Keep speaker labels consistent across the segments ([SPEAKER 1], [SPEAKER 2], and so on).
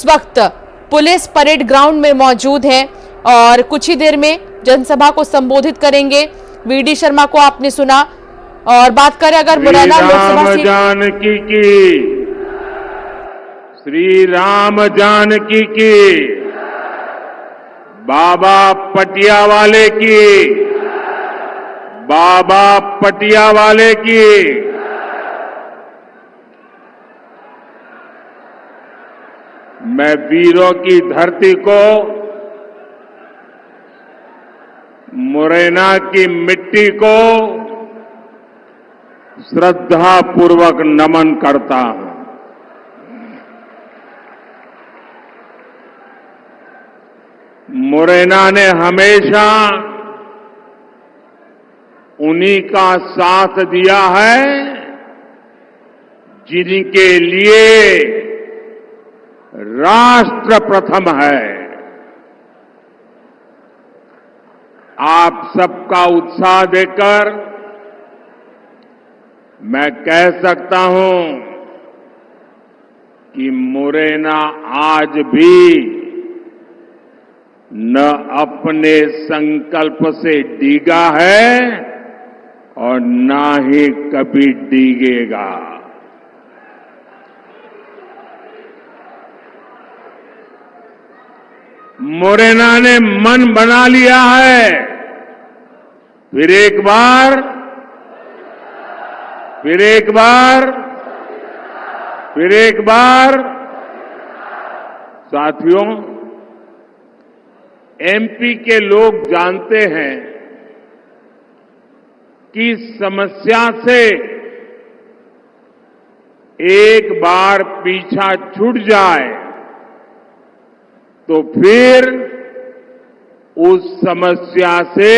[SPEAKER 1] इस वक्त police parade ground में मौजूद है और कुछ ही देर में जनसभा को संबोधित करेंगे। वीडी शर्मा को आपने सुना। और बात करें अगर मुरैना लोकसभा सीट,
[SPEAKER 2] जानकी की, श्री राम जानकी की, बाबा पटियावाले की, बाबा पटियावाले की। मैं वीरों की धरती को, मुरैना की मिट्टी को श्रद्धा पूर्वक नमन करता हूं। मुरैना ने हमेशा उन्हीं का साथ दिया है जिनके लिए राष्ट्र प्रथम है। आप सबका उत्साह देखकर मैं कह सकता हूं कि मुरैना आज भी न अपने संकल्प से डिगा है और न ही कभी डिगेगा। मुरैना ने मन बना लिया है। फिर एक बार, फिर एक बार, फिर एक बार। साथियों, एमपी के लोग जानते हैं कि समस्या से एक बार पीछा छूट जाए तो फिर उस समस्या से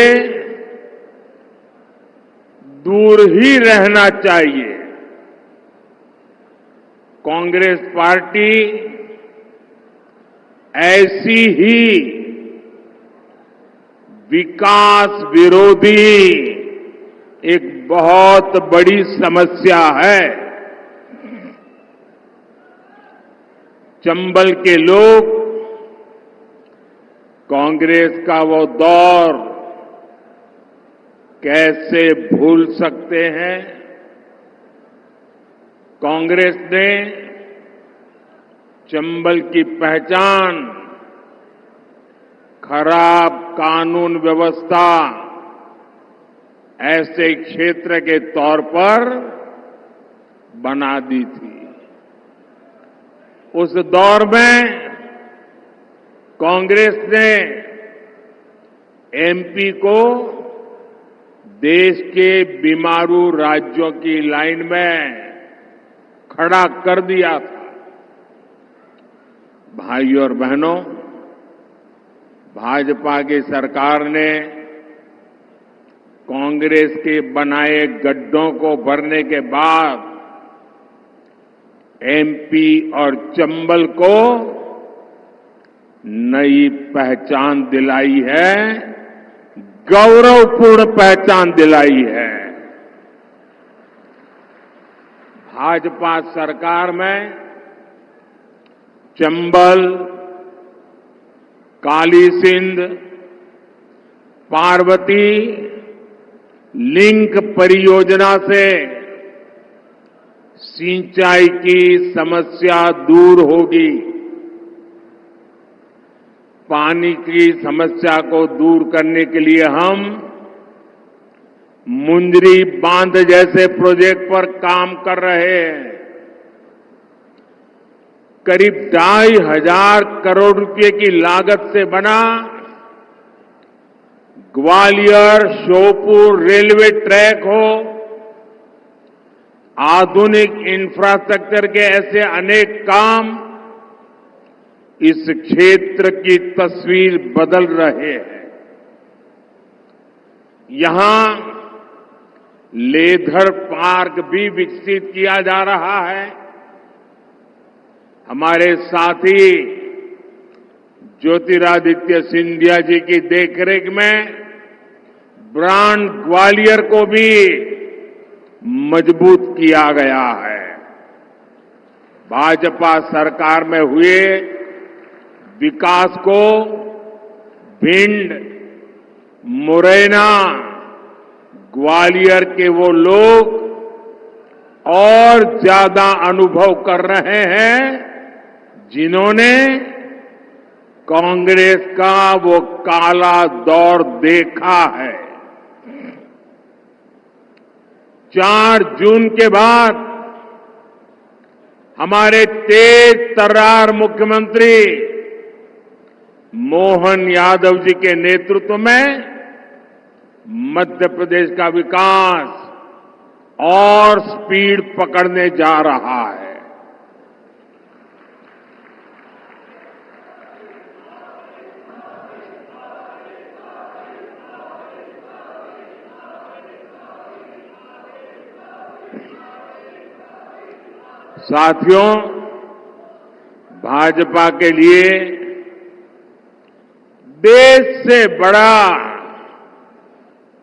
[SPEAKER 2] दूर ही रहना चाहिए। कांग्रेस पार्टी ऐसी ही विकास विरोधी एक बहुत बड़ी समस्या है। चंबल के लोग कांग्रेस का वो दौर कैसे भूल सकते हैं। कांग्रेस ने चंबल की पहचान खराब कानून व्यवस्था ऐसे क्षेत्र के तौर पर बना दी थी। उस दौर में कांग्रेस ने एमपी को देश के बीमारू राज्यों की लाइन में खड़ा कर दिया था। भाइयों और बहनों, भाजपा की सरकार ने कांग्रेस के बनाए गड्ढों को भरने के बाद एमपी और चंबल को नई पहचान दिलाई है, गौरवपूर्ण पहचान दिलाई है। भाजपा सरकार में चंबल, काली सिंध, पार्वती लिंक परियोजना से सिंचाई की समस्या दूर होगी। पानी की समस्या को दूर करने के लिए हम मुंदरी बांध जैसे प्रोजेक्ट पर काम कर रहे हैं। करीब 2,500 करोड़ रुपए की लागत से बना ग्वालियर श्योपुर रेलवे ट्रैक हो, आधुनिक इंफ्रास्ट्रक्चर के ऐसे अनेक काम इस क्षेत्र की तस्वीर बदल रहे हैं। यहां लेदर पार्क भी विकसित किया जा रहा है। हमारे साथी ज्योतिरादित्य सिंधिया जी की देखरेख में ब्रांड ग्वालियर को भी मजबूत किया गया है। भाजपा सरकार में हुए विकास को भिंड, मुरैना, ग्वालियर के वो लोग और ज्यादा अनुभव कर रहे हैं जिन्होंने कांग्रेस का वो काला दौर देखा है। 4 जून के बाद हमारे तेज तर्रार मुख्यमंत्री मोहन यादव जी के नेतृत्व में मध्य प्रदेश का विकास और स्पीड पकड़ने जा रहा है। साथियों, भाजपा के लिए देश से बड़ा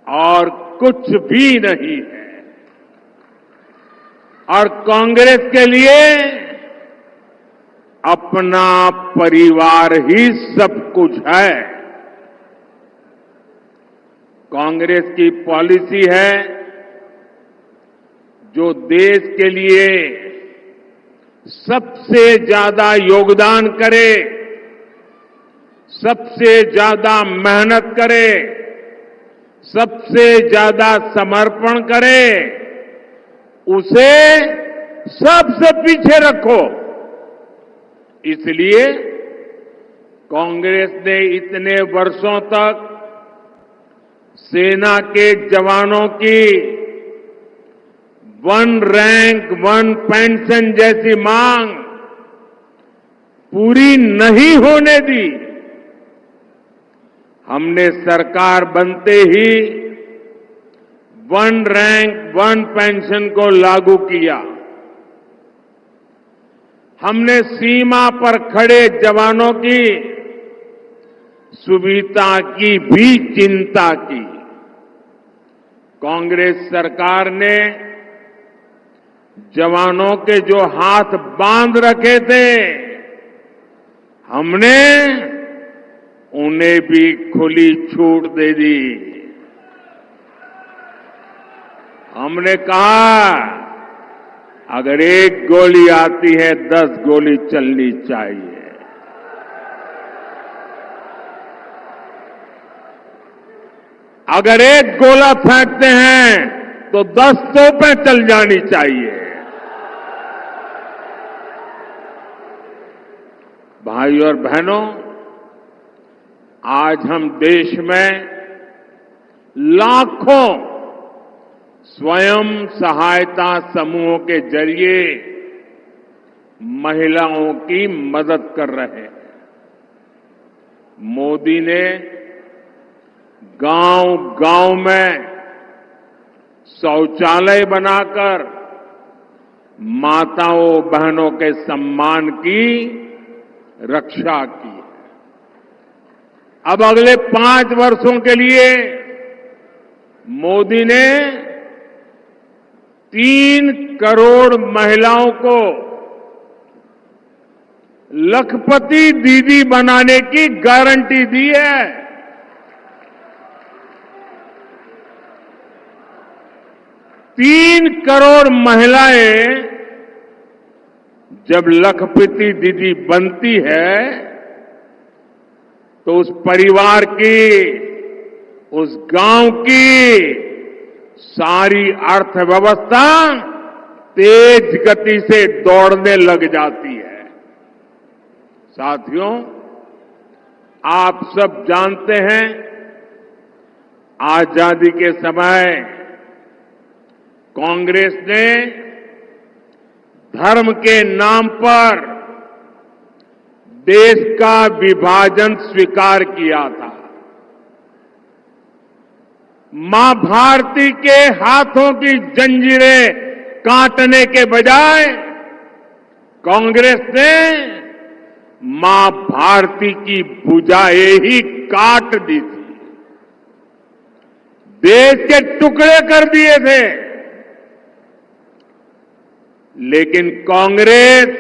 [SPEAKER 2] और कुछ भी नहीं है और कांग्रेस के लिए अपना परिवार ही सब कुछ है। कांग्रेस की पॉलिसी है जो देश के लिए सबसे ज्यादा योगदान करे, सबसे ज्यादा मेहनत करे, सबसे ज्यादा समर्पण करे, उसे सबसे पीछे रखो। इसलिए कांग्रेस ने इतने वर्षों तक सेना के जवानों की 1 रैंक 1 पेंशन जैसी मांग पूरी नहीं होने दी। हमने सरकार बनते ही 1 रैंक 1 पेंशन को लागू किया। हमने सीमा पर खड़े जवानों की सुविधा की भी चिंता की। कांग्रेस सरकार ने जवानों के जो हाथ बांध रखे थे, हमने उन्हें भी खुली छूट दे दी। हमने कहा अगर 1 गोली आती है 10 गोली चलनी चाहिए। अगर 1 गोला फेंकते हैं तो 10 तोपें चल जानी चाहिए। भाई और बहनों, आज हम देश में लाखों स्वयं सहायता समूहों के जरिए महिलाओं की मदद कर रहे हैं। मोदी ने गांव-गांव में शौचालय बनाकर माताओं बहनों के सम्मान की रक्षा की। अब अगले 5 वर्षों के लिए मोदी ने 3 करोड़ महिलाओं को लखपति दीदी बनाने की गारंटी दी है। 3 करोड़ महिलाएं जब लखपति दीदी बनती है तो उस परिवार की, उस गांव की सारी अर्थव्यवस्था तेज गति से दौड़ने लग जाती है। साथियों, आप सब जानते हैं आजादी के समय कांग्रेस ने धर्म के नाम पर देश का विभाजन स्वीकार किया था। मां भारती के हाथों की जंजीरें काटने के बजाय कांग्रेस ने मां भारती की भुजाएं ही काट दी थी, देश के टुकड़े कर दिए थे। लेकिन कांग्रेस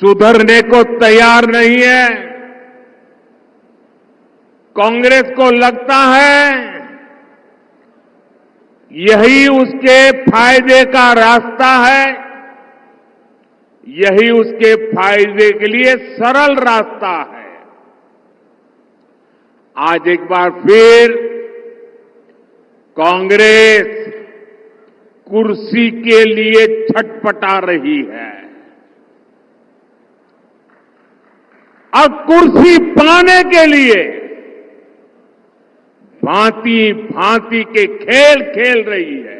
[SPEAKER 2] सुधरने को तैयार नहीं है। कांग्रेस को लगता है यही उसके फायदे का रास्ता है, यही उसके फायदे के लिए सरल रास्ता है। आज एक बार फिर कांग्रेस कुर्सी के लिए छटपटा रही है। अब कुर्सी पाने के लिए भांति भांति के खेल खेल रही है।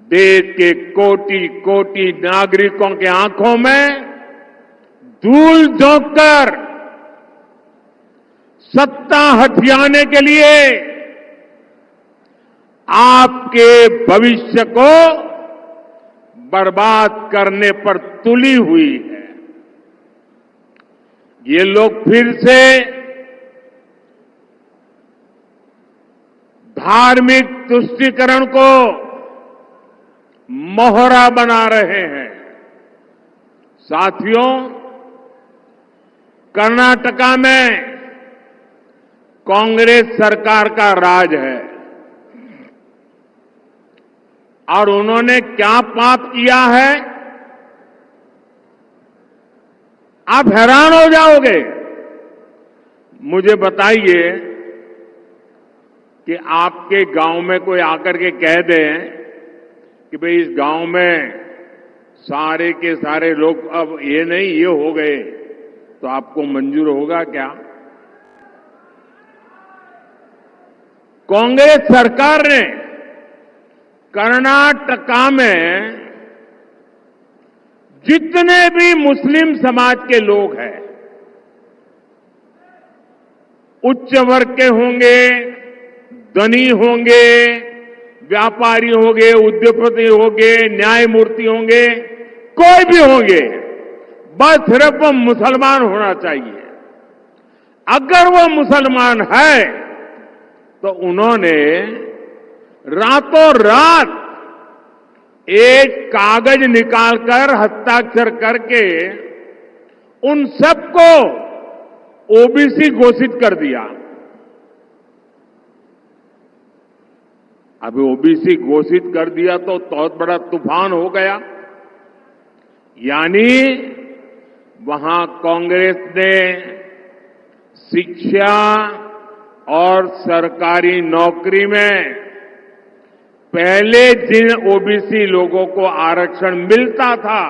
[SPEAKER 2] देश के कोटि कोटि नागरिकों के आंखों में धूल झोंककर सत्ता हथियाने के लिए आपके भविष्य को बर्बाद करने पर तुली हुई है। ये लोग फिर से धार्मिक तुष्टीकरण को मोहरा बना रहे हैं। साथियों, कर्नाटका में कांग्रेस सरकार का राज है और उन्होंने क्या पाप किया है, आप हैरान हो जाओगे। मुझे बताइए कि आपके गांव में कोई आकर के कह दे कि भाई इस गांव में सारे के सारे लोग अब ये नहीं ये हो गए, तो आपको मंजूर होगा क्या? कांग्रेस सरकार ने कर्नाटका में जितने भी मुस्लिम समाज के लोग हैं, उच्च वर्ग के होंगे, धनी होंगे, व्यापारी होंगे, उद्योगपति होंगे, न्यायमूर्ति होंगे, कोई भी होंगे, बस सिर्फ वो मुसलमान होना चाहिए। अगर वो मुसलमान है तो उन्होंने रातों रात एक कागज निकालकर हस्ताक्षर करके उन सबको ओबीसी घोषित कर दिया। अभी ओबीसी घोषित कर दिया तो बहुत बड़ा तूफान हो गया। यानी वहां कांग्रेस ने शिक्षा और सरकारी नौकरी में पहले जिन ओबीसी लोगों को आरक्षण मिलता था,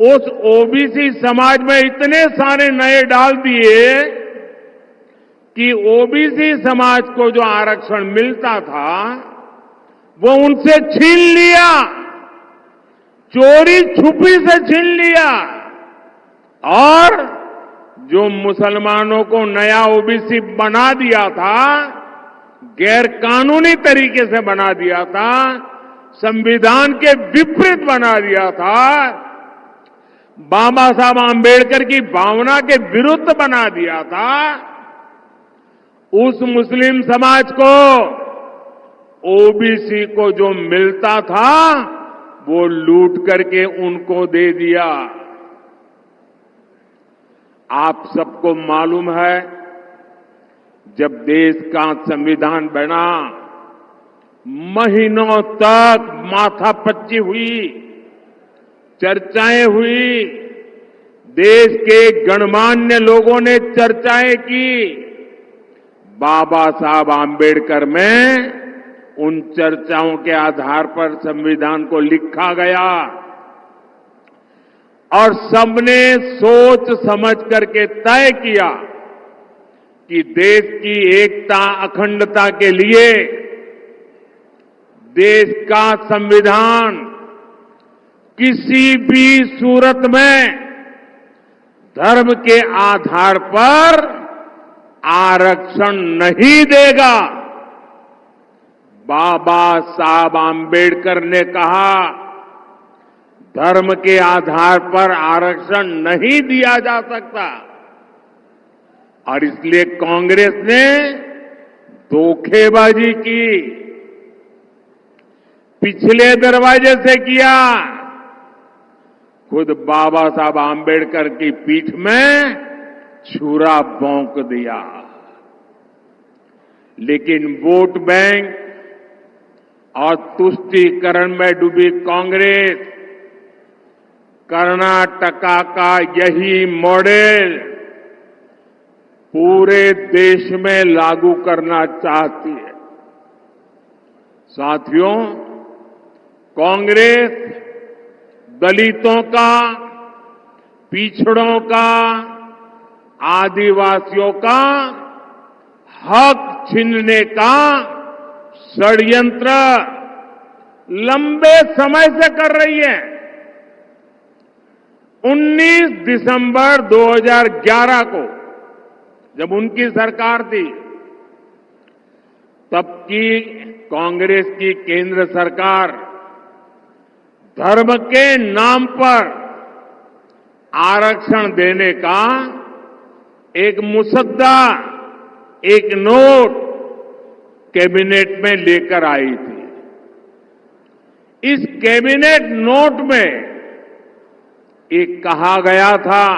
[SPEAKER 2] उस ओबीसी समाज में इतने सारे नए डाल दिए कि ओबीसी समाज को जो आरक्षण मिलता था वो उनसे छीन लिया, चोरी छुपी से छीन लिया। और जो मुसलमानों को नया ओबीसी बना दिया था, गैर कानूनी तरीके से बना दिया था, संविधान के विपरीत बना दिया था, बाबा साहब आंबेडकर की भावना के विरुद्ध बना दिया था, उस मुस्लिम समाज को ओबीसी को जो मिलता था वो लूट करके उनको दे दिया। आप सबको मालूम है, जब देश का संविधान बना महीनों तक माथापच्ची हुई, चर्चाएं हुई, देश के गणमान्य लोगों ने चर्चाएं की। बाबा साहब आंबेडकर में उन चर्चाओं के आधार पर संविधान को लिखा गया और सबने सोच समझ करके तय किया कि देश की एकता अखंडता के लिए देश का संविधान किसी भी सूरत में धर्म के आधार पर आरक्षण नहीं देगा। बाबा साहब आंबेडकर ने कहा धर्म के आधार पर आरक्षण नहीं दिया जा सकता और इसलिए कांग्रेस ने धोखेबाजी की, पिछले दरवाजे से किया, खुद बाबा साहब आम्बेडकर की पीठ में छुरा भोंक दिया। लेकिन वोट बैंक और तुष्टीकरण में डूबी कांग्रेस कर्नाटका का यही मॉडल पूरे देश में लागू करना चाहती है। साथियों, कांग्रेस दलितों का, पिछड़ों का, आदिवासियों का हक छीनने का षड्यंत्र लंबे समय से कर रही है। 19 दिसंबर 2011 को जब उनकी सरकार थी, तब की कांग्रेस की केंद्र सरकार धर्म के नाम पर आरक्षण देने का एक मुसद्दा, एक नोट कैबिनेट में लेकर आई थी। इस कैबिनेट नोट में एक कहा गया था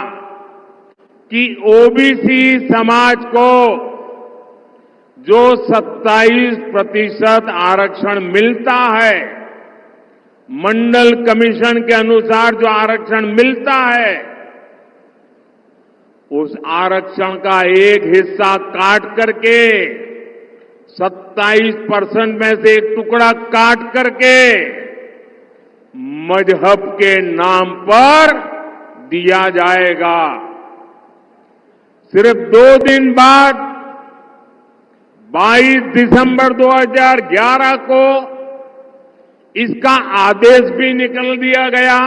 [SPEAKER 2] कि ओबीसी समाज को जो 27% आरक्षण मिलता है, मंडल कमीशन के अनुसार जो आरक्षण मिलता है, उस आरक्षण का एक हिस्सा काट करके 27% में से एक टुकड़ा काट करके मजहब के नाम पर दिया जाएगा। सिर्फ 2 दिन बाद 22 दिसंबर 2011 को इसका आदेश भी निकल दिया गया।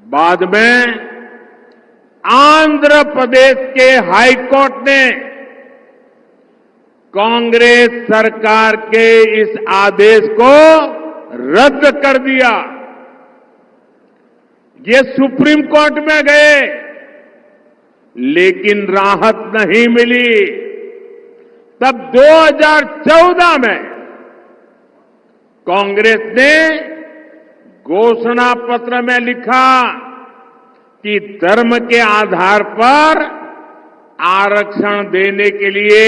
[SPEAKER 2] बाद में आंध्र प्रदेश के हाई कोर्ट ने कांग्रेस सरकार के इस आदेश को रद्द कर दिया। ये सुप्रीम कोर्ट में गए, लेकिन राहत नहीं मिली। तब 2014 में कांग्रेस ने घोषणा पत्र में लिखा कि धर्म के आधार पर आरक्षण देने के लिए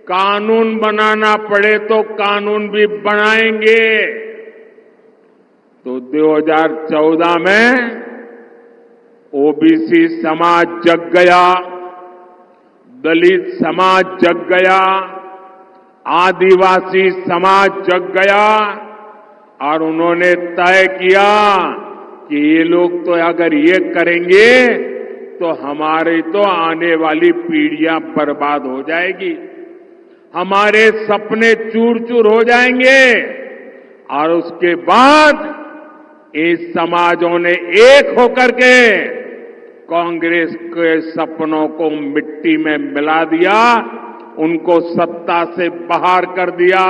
[SPEAKER 2] कानून बनाना पड़े तो कानून भी बनाएंगे। तो 2014 में ओबीसी समाज जग गया, दलित समाज जग गया, आदिवासी समाज जग गया और उन्होंने तय किया कि ये लोग तो अगर ये करेंगे तो हमारी तो आने वाली पीढ़ियां बर्बाद हो जाएगी, हमारे सपने चूर चूर हो जाएंगे। और उसके बाद इस समाजों ने एक होकर के कांग्रेस के सपनों को मिट्टी में मिला दिया, उनको सत्ता से बाहर कर दिया।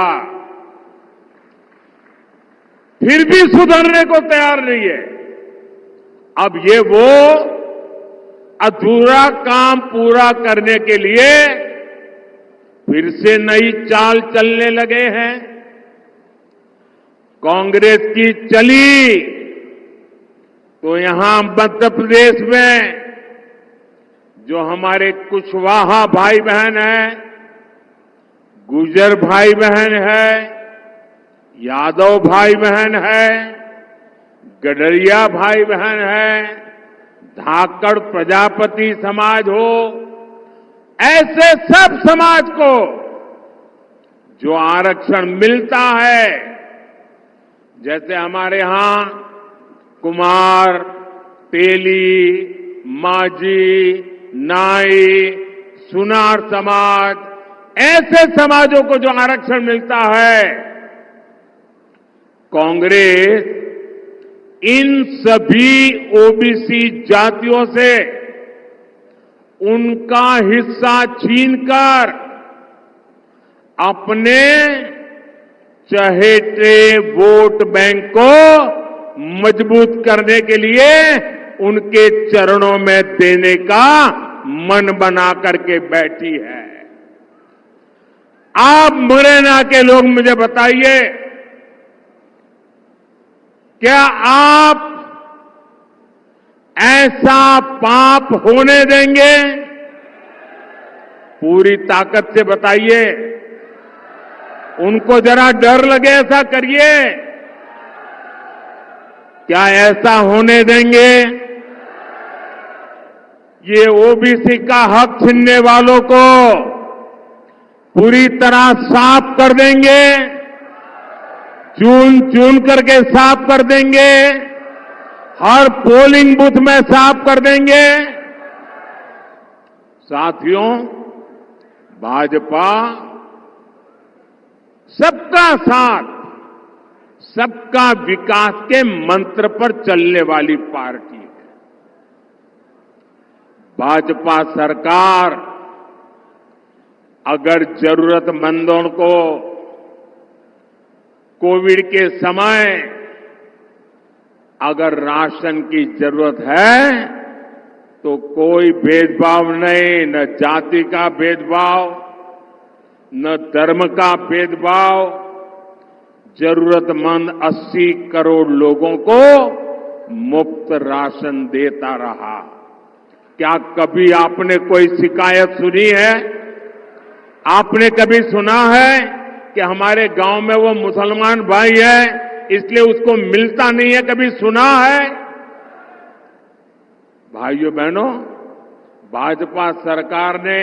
[SPEAKER 2] फिर भी सुधरने को तैयार नहीं है। अब ये वो अधूरा काम पूरा करने के लिए फिर से नई चाल चलने लगे हैं। कांग्रेस की चली तो यहां मध्य प्रदेश में जो हमारे कुशवाहा भाई बहन हैं, गुर्जर भाई बहन है, यादव भाई बहन है, गडरिया भाई बहन है, धाकड़ प्रजापति समाज हो, ऐसे सब समाज को जो आरक्षण मिलता है, जैसे हमारे यहां कुमार, तेली, माझी, नाई, सुनार समाज, ऐसे समाजों को जो आरक्षण मिलता है, कांग्रेस इन सभी ओबीसी जातियों से उनका हिस्सा छीनकर अपने चहेते वोट बैंक को मजबूत करने के लिए उनके चरणों में देने का मन बना करके बैठी है। आप मुरैना के लोग मुझे बताइए, क्या आप ऐसा पाप होने देंगे? पूरी ताकत से बताइए। उनको जरा डर लगे, ऐसा करिए। क्या ऐसा होने देंगे? ये ओबीसी का हक छीनने वालों को पूरी तरह साफ कर देंगे, चुन चुन करके साफ कर देंगे, हर पोलिंग बूथ में साफ कर देंगे। साथियों, भाजपा सबका साथ, सबका विकास के मंत्र पर चलने वाली पार्टी है। भाजपा सरकार अगर जरूरतमंदों को कोविड के समय अगर राशन की जरूरत है तो कोई भेदभाव नहीं, न जाति का भेदभाव, न धर्म का भेदभाव, जरूरतमंद 80 करोड़ लोगों को मुफ्त राशन देता रहा। क्या कभी आपने कोई शिकायत सुनी है? आपने कभी सुना है कि हमारे गांव में वो मुसलमान भाई है इसलिए उसको मिलता नहीं है? कभी सुना है? भाइयों बहनों, भाजपा सरकार ने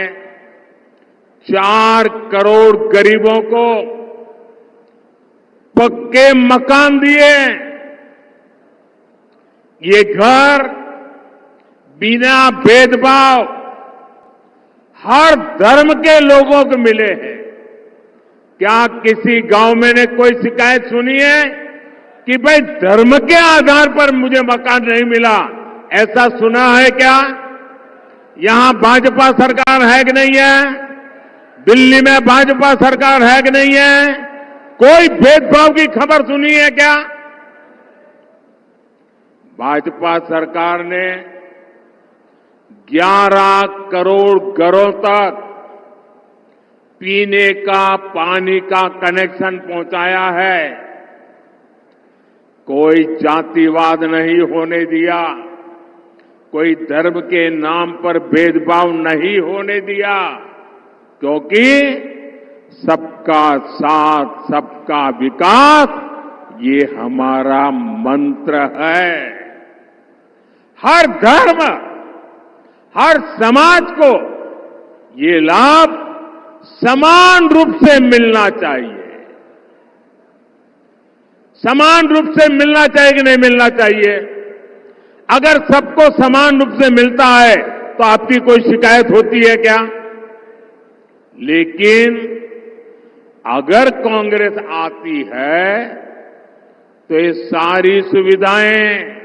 [SPEAKER 2] 4 करोड़ गरीबों को पक्के मकान दिए। ये घर बिना भेदभाव हर धर्म के लोगों को मिले हैं। क्या किसी गांव में ने कोई शिकायत सुनी है कि भाई धर्म के आधार पर मुझे मकान नहीं मिला? ऐसा सुना है क्या? यहां भाजपा सरकार है कि नहीं है? दिल्ली में भाजपा सरकार है कि नहीं है? कोई भेदभाव की खबर सुनी है क्या? भाजपा सरकार ने 11 करोड़ घरों तक पीने का पानी का कनेक्शन पहुंचाया है। कोई जातिवाद नहीं होने दिया, कोई धर्म के नाम पर भेदभाव नहीं होने दिया, क्योंकि सबका साथ, सबका विकास ये हमारा मंत्र है। हर धर्म, हर समाज को ये लाभ समान रूप से मिलना चाहिए। समान रूप से मिलना चाहिए कि नहीं मिलना चाहिए? अगर सबको समान रूप से मिलता है तो आपकी कोई शिकायत होती है क्या? लेकिन अगर कांग्रेस आती है तो ये सारी सुविधाएं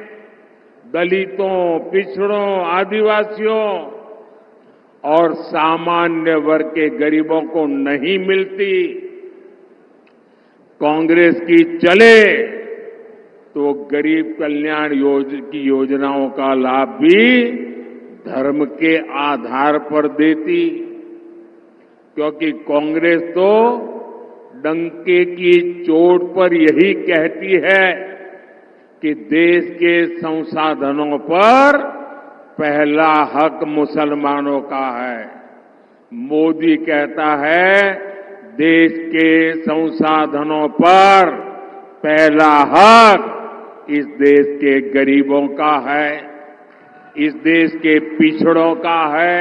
[SPEAKER 2] दलितों, पिछड़ों, आदिवासियों और सामान्य वर्ग के गरीबों को नहीं मिलती। कांग्रेस की चले तो गरीब कल्याण की योजनाओं का लाभ भी धर्म के आधार पर देती, क्योंकि कांग्रेस तो डंके की चोट पर यही कहती है कि देश के संसाधनों पर पहला हक मुसलमानों का है। मोदी कहता है देश के संसाधनों पर पहला हक इस देश के गरीबों का है, इस देश के पिछड़ों का है,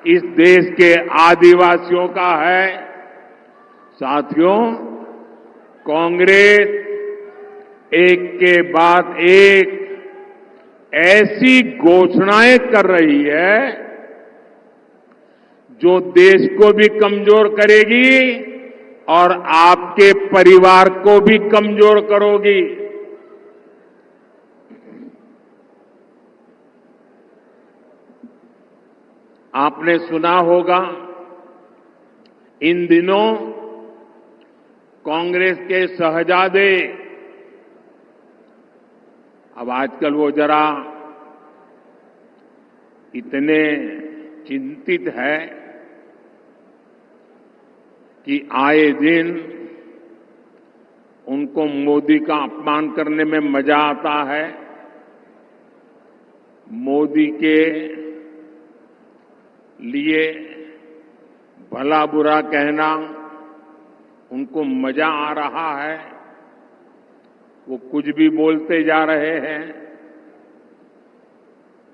[SPEAKER 2] इस देश के आदिवासियों का है। साथियों, कांग्रेस एक के बाद एक ऐसी घोषणाएं कर रही है जो देश को भी कमजोर करेगी और आपके परिवार को भी कमजोर करोगी। आपने सुना होगा इन दिनों कांग्रेस के शहजादे, अब आजकल वो जरा इतने चिंतित है कि आए दिन उनको मोदी का अपमान करने में मजा आता है। मोदी के लिए भला बुरा कहना उनको मजा आ रहा है। वो कुछ भी बोलते जा रहे हैं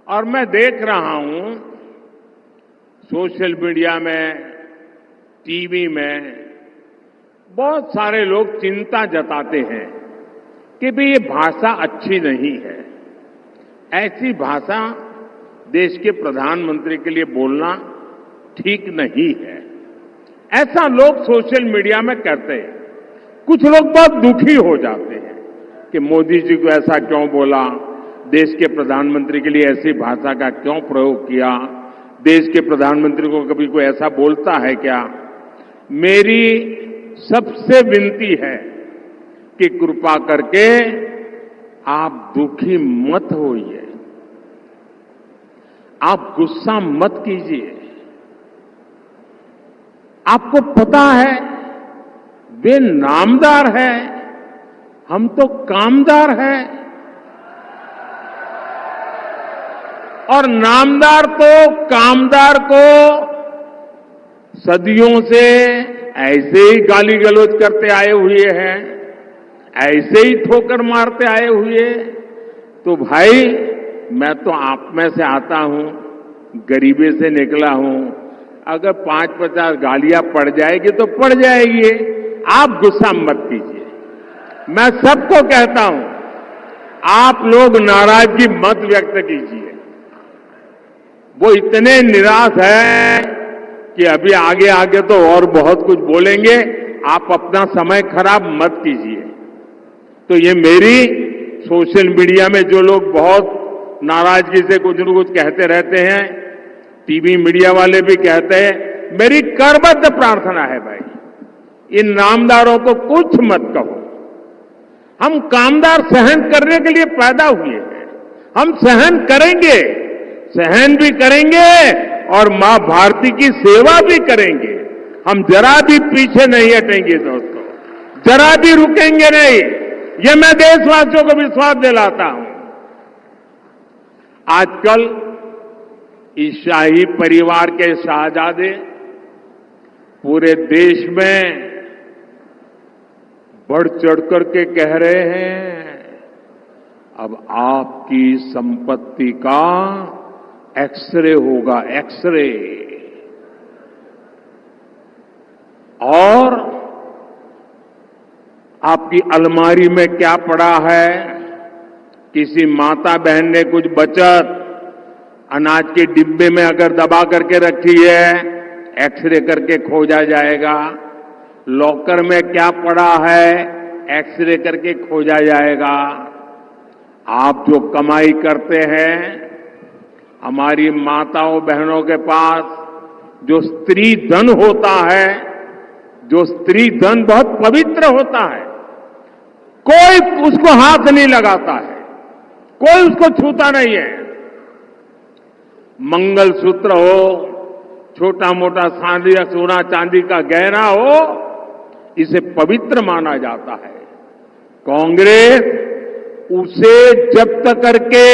[SPEAKER 2] और मैं देख रहा हूं सोशल मीडिया में, टीवी में बहुत सारे लोग चिंता जताते हैं कि भाई ये भाषा अच्छी नहीं है। ऐसी भाषा देश के प्रधानमंत्री के लिए बोलना ठीक नहीं है, ऐसा लोग सोशल मीडिया में कहते हैं। कुछ लोग बहुत दुखी हो जाते हैं कि मोदी जी को ऐसा क्यों बोला, देश के प्रधानमंत्री के लिए ऐसी भाषा का क्यों प्रयोग किया, देश के प्रधानमंत्री को कभी कोई ऐसा बोलता है क्या। मेरी सबसे विनती है कि कृपा करके आप दुखी मत होइए, आप गुस्सा मत कीजिए। आपको पता है वे नामदार है, हम तो कामदार हैं। और नामदार तो कामदार को सदियों से ऐसे ही गाली गलौज करते आए हुए हैं, ऐसे ही ठोकर मारते आए हुए। तो भाई मैं तो आप में से आता हूं, गरीबी से निकला हूं। अगर 5-50 गालियां पड़ जाएगी तो पड़ जाएगी, आप गुस्सा मत कीजिए। मैं सबको कहता हूं, आप लोग नाराजगी मत व्यक्त कीजिए। वो इतने निराश है कि अभी आगे आगे तो और बहुत कुछ बोलेंगे, आप अपना समय खराब मत कीजिए। तो ये मेरी सोशल मीडिया में जो लोग बहुत नाराजगी से कुछ न कुछ कहते रहते हैं, टीवी मीडिया वाले भी कहते हैं, मेरी करबद्ध प्रार्थना है भाई, इन नामदारों को कुछ मत कहो। हम कामदार सहन करने के लिए पैदा हुए हैं, हम सहन करेंगे, सहन भी करेंगे और मां भारती की सेवा भी करेंगे। हम जरा भी पीछे नहीं हटेंगे दोस्तों, जरा भी रुकेंगे नहीं। ये मैं देशवासियों को विश्वास दिलाता हूं। आजकल इस शाही परिवार के शहजादे पूरे देश में बढ़ चढ़कर के कह रहे हैं, अब आपकी संपत्ति का एक्सरे होगा, एक्सरे। और आपकी अलमारी में क्या पड़ा है, किसी माता बहन ने कुछ बचत अनाज के डिब्बे में अगर दबा करके रखी है, एक्सरे करके खोजा जाएगा। लॉकर में क्या पड़ा है, एक्सरे करके खोजा जाएगा। आप जो कमाई करते हैं, हमारी माताओं बहनों के पास जो स्त्री धन होता है, जो स्त्री धन बहुत पवित्र होता है, कोई उसको हाथ नहीं लगाता है, कोई उसको छूता नहीं है। मंगलसूत्र हो, छोटा मोटा सोना चांदी का गहना हो, इसे पवित्र माना जाता है। कांग्रेस उसे जब्त करके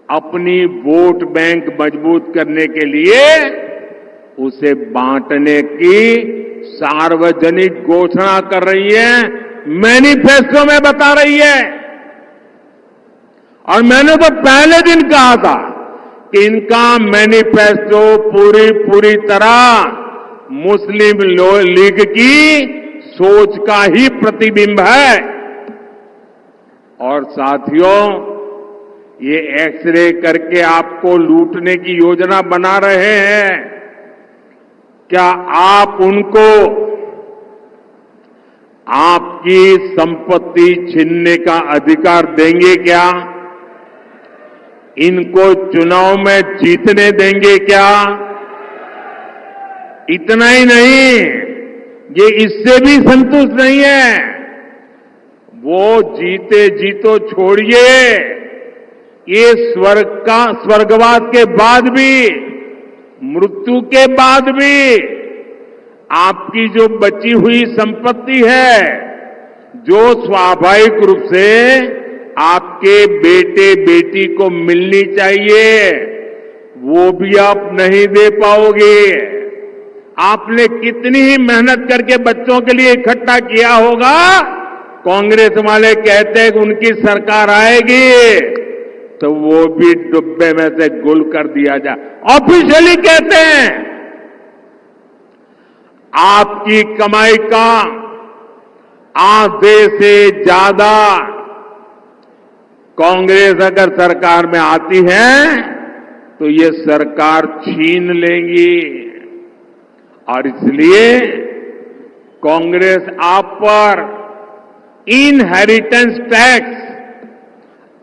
[SPEAKER 2] अपनी वोट बैंक मजबूत करने के लिए उसे बांटने की सार्वजनिक घोषणा कर रही है, मैनिफेस्टो में बता रही है। और मैंने तो पहले दिन कहा था कि इनका मैनिफेस्टो पूरी तरह मुस्लिम लीग की सोच का ही प्रतिबिंब है। और साथियों, ये एक्सरे करके आपको लूटने की योजना बना रहे हैं। क्या आप उनको आपकी संपत्ति छीनने का अधिकार देंगे क्या? इनको चुनाव में जीतने देंगे क्या? इतना ही नहीं, ये इससे भी संतुष्ट नहीं है। वो जीते जीतो छोड़िए, ये स्वर्गवास के बाद भी, मृत्यु के बाद भी आपकी जो बची हुई संपत्ति है, जो स्वाभाविक रूप से आपके बेटे बेटी को मिलनी चाहिए वो भी आप नहीं दे पाओगे। आपने कितनी ही मेहनत करके बच्चों के लिए इकट्ठा किया होगा, कांग्रेस वाले कहते हैं कि उनकी सरकार आएगी तो वो भी डब्बे में से गुल कर दिया जाए। ऑफिशियली कहते हैं आपकी कमाई का आधे से ज्यादा कांग्रेस अगर सरकार में आती है तो ये सरकार छीन लेगी। और इसलिए कांग्रेस आप पर इनहेरिटेंस टैक्स,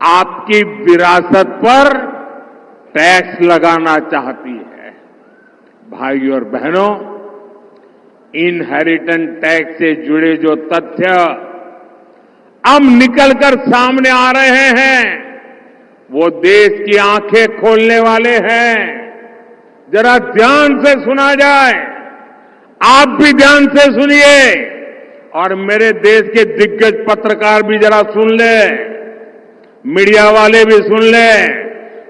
[SPEAKER 2] आपकी विरासत पर टैक्स लगाना चाहती है। भाइयों और बहनों, इनहेरिटेंस टैक्स से जुड़े जो तथ्य अब निकलकर सामने आ रहे हैं वो देश की आंखें खोलने वाले हैं। जरा ध्यान से सुना जाए, आप भी ध्यान से सुनिए और मेरे देश के दिग्गज पत्रकार भी जरा सुन ले, मीडिया वाले भी सुन ले,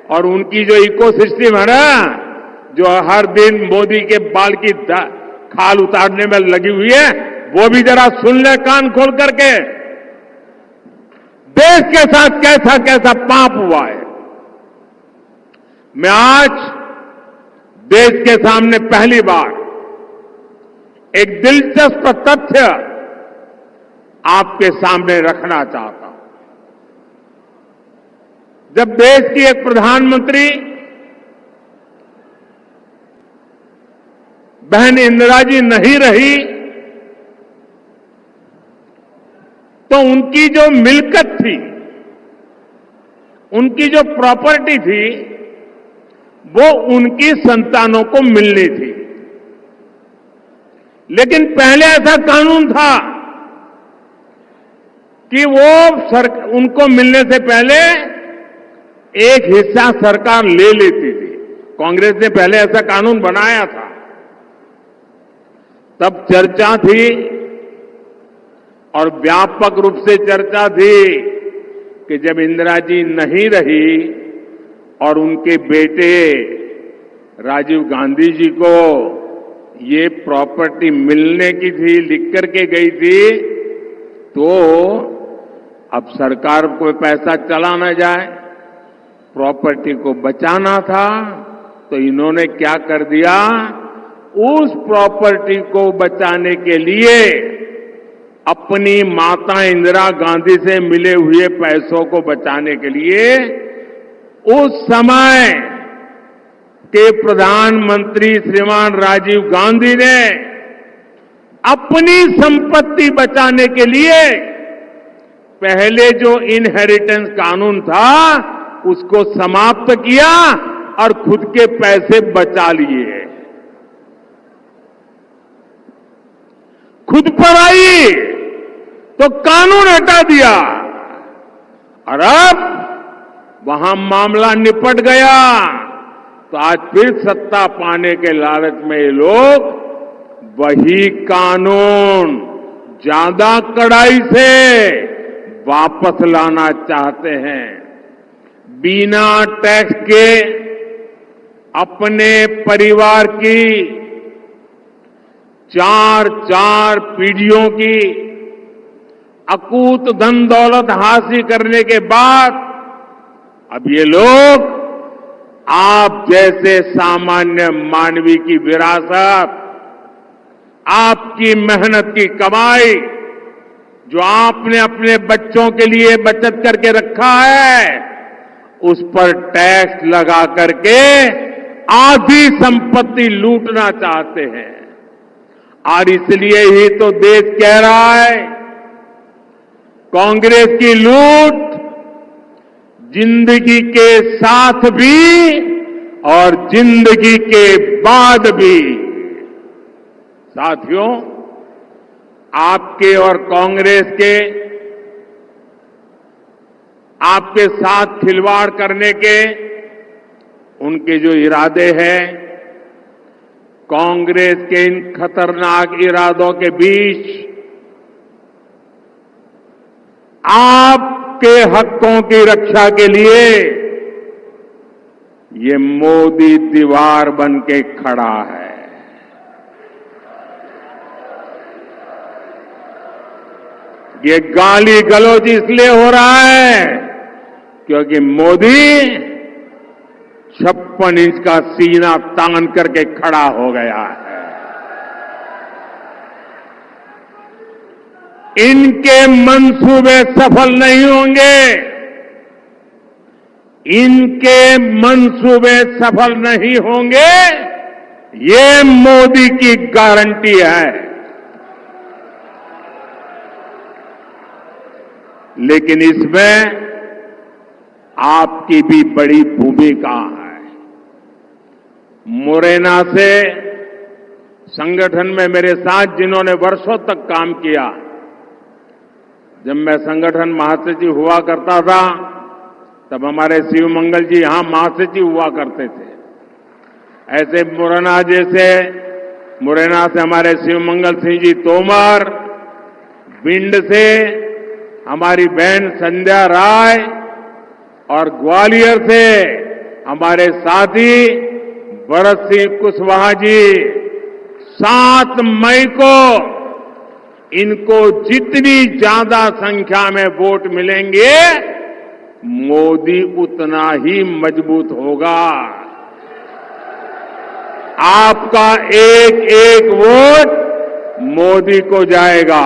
[SPEAKER 2] और उनकी जो इकोसिस्टम है ना, जो हर दिन मोदी के बाल की खाल उतारने में लगी हुई है, वो भी जरा सुन ले कान खोल करके। देश के साथ कैसा कैसा पाप हुआ है। मैं आज देश के सामने पहली बार एक दिलचस्प तथ्य आपके सामने रखना चाहता हूं। जब देश की एक प्रधानमंत्री बहन इंदिरा जी नहीं रही तो उनकी जो मिल्कत थी, उनकी जो प्रॉपर्टी थी, वो उनकी संतानों को मिलनी थी। लेकिन पहले ऐसा कानून था कि वो उनको मिलने से पहले एक हिस्सा सरकार ले लेती थी। कांग्रेस ने पहले ऐसा कानून बनाया था। तब चर्चा थी और व्यापक रूप से चर्चा थी कि जब इंदिरा जी नहीं रही और उनके बेटे राजीव गांधी जी को ये प्रॉपर्टी मिलने की थी, लिख करके गई थी, तो अब सरकार को पैसा चला न जाए, प्रॉपर्टी को बचाना था, तो इन्होंने क्या कर दिया, उस प्रॉपर्टी को बचाने के लिए अपनी माता इंदिरा गांधी से मिले हुए पैसों को बचाने के लिए उस समय के प्रधानमंत्री श्रीमान राजीव गांधी ने अपनी संपत्ति बचाने के लिए पहले जो इनहेरिटेंस कानून था उसको समाप्त किया और खुद के पैसे बचा लिए। खुद पर आई तो कानून हटा दिया और अब वहां मामला निपट गया। तो आज फिर सत्ता पाने के लालच में ये लोग वही कानून ज्यादा कड़ाई से वापस लाना चाहते हैं। बिना टैक्स के अपने परिवार की चार पीढ़ियों की अकूत धन दौलत हासिल करने के बाद अब ये लोग आप जैसे सामान्य मानवी की विरासत, आपकी मेहनत की कमाई जो आपने अपने बच्चों के लिए बचत करके रखा है, उस पर टैक्स लगा करके आधी संपत्ति लूटना चाहते हैं। और इसलिए ही तो देश कह रहा है कांग्रेस की लूट जिंदगी के साथ भी और जिंदगी के बाद भी। साथियों, आपके और कांग्रेस के आपके साथ खिलवाड़ करने के उनके जो इरादे हैं, कांग्रेस के इन खतरनाक इरादों के बीच आपके हकों की रक्षा के लिए ये मोदी दीवार बन के खड़ा है। ये गाली गलौज इसलिए हो रहा है क्योंकि मोदी 56 इंच का सीना तान करके खड़ा हो गया है। इनके मंसूबे सफल नहीं होंगे, इनके मंसूबे सफल नहीं होंगे, ये मोदी की गारंटी है। लेकिन इसमें आपकी भी बड़ी भूमिका है। मुरैना से संगठन में मेरे साथ जिन्होंने वर्षों तक काम किया, जब मैं संगठन महासचिव हुआ करता था तब हमारे शिव मंगल जी यहां महासचिव हुआ करते थे। ऐसे मुरैना से हमारे शिव मंगल सिंह जी तोमर, भिंड से हमारी बहन संध्या राय और ग्वालियर से हमारे साथी भरत सिंह कुशवाहा जी 7 मई को इनको जितनी ज्यादा संख्या में वोट मिलेंगे मोदी उतना ही मजबूत होगा। आपका एक एक वोट मोदी को जाएगा।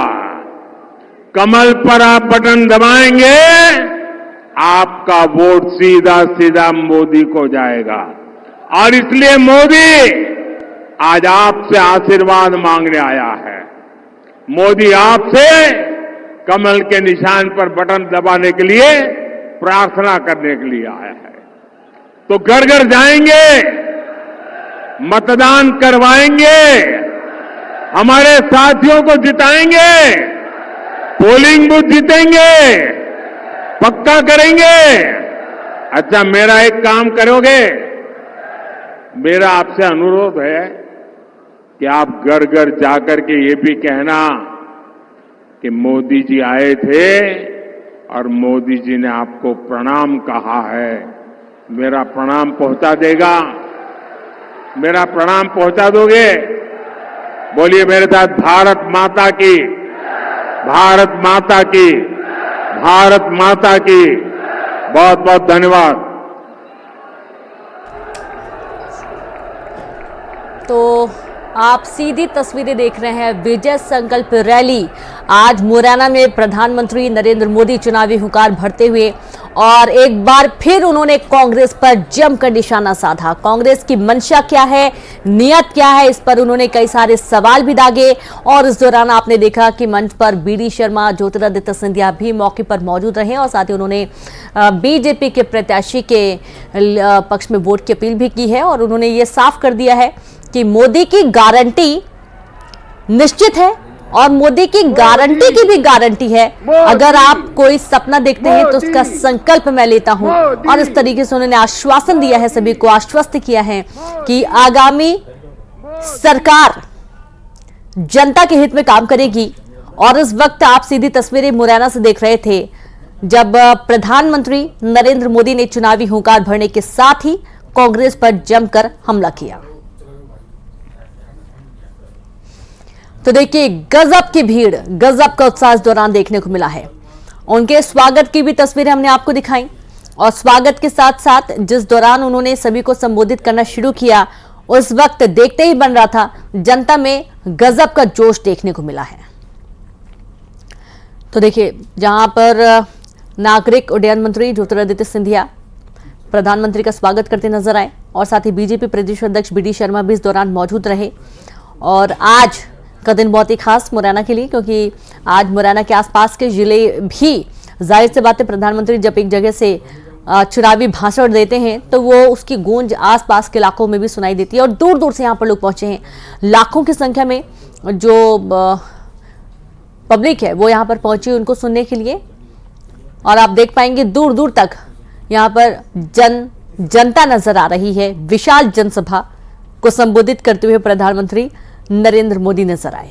[SPEAKER 2] कमल पर आप बटन दबाएंगे, आपका वोट सीधा सीधा मोदी को जाएगा। और इसलिए मोदी आज आपसे आशीर्वाद मांगने आया है। मोदी आपसे कमल के निशान पर बटन दबाने के लिए प्रार्थना करने के लिए आया है। तो घर घर जाएंगे, मतदान करवाएंगे, हमारे साथियों को जिताएंगे, पोलिंग बूथ जीतेंगे, पक्का करेंगे। अच्छा, मेरा एक काम करोगे? मेरा आपसे अनुरोध है कि आप घर घर जाकर के ये भी कहना कि मोदी जी आए थे और मोदी जी ने आपको प्रणाम कहा है। मेरा प्रणाम पहुंचा देगा? मेरा प्रणाम पहुंचा दोगे? बोलिए मेरे साथ, भारत माता की, भारत माता की, भारत माता की। बहुत बहुत धन्यवाद।
[SPEAKER 3] तो आप सीधी तस्वीरें देख रहे हैं। विजय संकल्प रैली आज मुरैना में प्रधानमंत्री नरेंद्र मोदी चुनावी हुंकार भरते हुए और एक बार फिर उन्होंने कांग्रेस पर जमकर निशाना साधा। कांग्रेस की मंशा क्या है, नियत क्या है, इस पर उन्होंने कई सारे सवाल भी दागे। और इस दौरान आपने देखा कि मंच पर बीडी शर्मा, ज्योतिरादित्य सिंधिया भी मौके पर मौजूद रहे और साथ ही उन्होंने बीजेपी के प्रत्याशी के पक्ष में वोट की अपील भी की है। और उन्होंने ये साफ कर दिया है कि मोदी की गारंटी निश्चित है और मोदी की गारंटी की भी गारंटी है। अगर आप कोई सपना देखते हैं तो उसका संकल्प मैं लेता हूं। और इस तरीके से उन्होंने आश्वासन दिया है, सभी को आश्वस्त किया है कि आगामी सरकार जनता के हित में काम करेगी। और इस वक्त आप सीधी तस्वीरें मुरैना से देख रहे थे जब प्रधानमंत्री नरेंद्र मोदी ने चुनावी हुंकार भरने के साथ ही कांग्रेस पर जमकर हमला किया। तो देखिए, गजब की भीड़, गजब का उत्साह इस दौरान देखने को मिला है। उनके स्वागत की भी तस्वीरें हमने आपको दिखाई और स्वागत के साथ साथ जिस दौरान उन्होंने सभी को संबोधित करना शुरू किया, उस वक्त देखते ही बन रहा था जनता में गजब का जोश देखने को मिला है। तो देखिए, जहां पर नागरिक उड्डयन मंत्री ज्योतिरादित्य सिंधिया प्रधानमंत्री का स्वागत करते नजर आए और साथ ही बीजेपी प्रदेश अध्यक्ष बीडी शर्मा भी इस दौरान मौजूद रहे। और आज का दिन बहुत ही खास मुरैना के लिए, क्योंकि आज मुरैना के आसपास के जिले भी, जाहिर सी बात है, प्रधानमंत्री जब एक जगह से चुनावी भाषण देते हैं तो वो उसकी गूंज आसपास के इलाकों में भी सुनाई देती है। और दूर दूर से यहाँ पर लोग पहुंचे हैं, लाखों की संख्या में जो पब्लिक है वो यहाँ पर पहुंची उनको सुनने के लिए। और आप देख पाएंगे दूर दूर तक यहाँ पर जनता नजर आ रही है। विशाल जनसभा को संबोधित करते हुए प्रधानमंत्री नरेंद्र मोदी नजर आए।